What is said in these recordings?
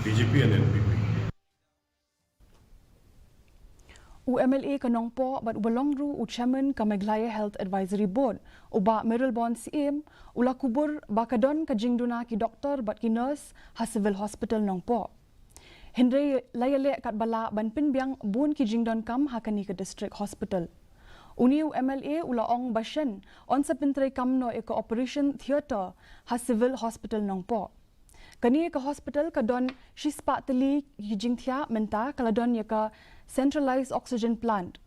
BJP and NPP. UMLA kanongpo bat ubalongru u chairman ka Meghalaya Health Advisory Board uba Meril Bon CM ula kubur bakadon ka Jingduna ki doktor bat ki nurse ha civil hospital nongpo. Hindre layale kat bala ban pinbiang bun ki Jingdon kam ha kani ka district hospital. Uni UMLA ula ong bashan on sa pintre kam no eko operation theater ha civil hospital nongpo. Kani ka hospital ka don shispa tali jingthia menta kaladon ya ka centralized oxygen plant.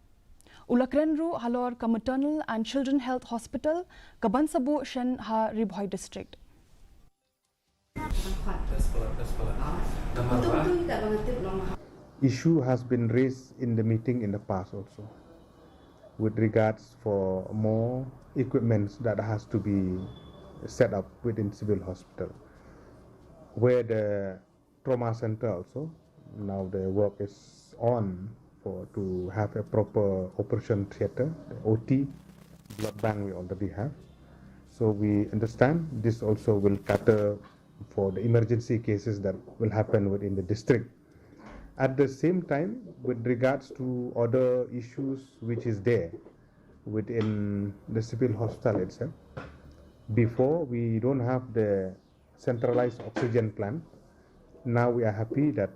Ulakrenru halor ka maternal and children health hospital ka Bansabu Shen ha Ribhoi district. Issue has been raised in the meeting in the past also with regards for more equipments that has to be set up within civil hospital. Where the trauma center also, now the work is on to have a proper operation theater, the OT, blood bank we already have. So we understand this also will cater for the emergency cases that will happen within the district. At the same time, with regards to other issues which is there within the civil hospital itself, before we don't have the centralized oxygen plant. Now we are happy that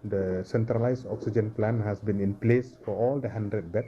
the centralized oxygen plant has been in place for all the 100 beds.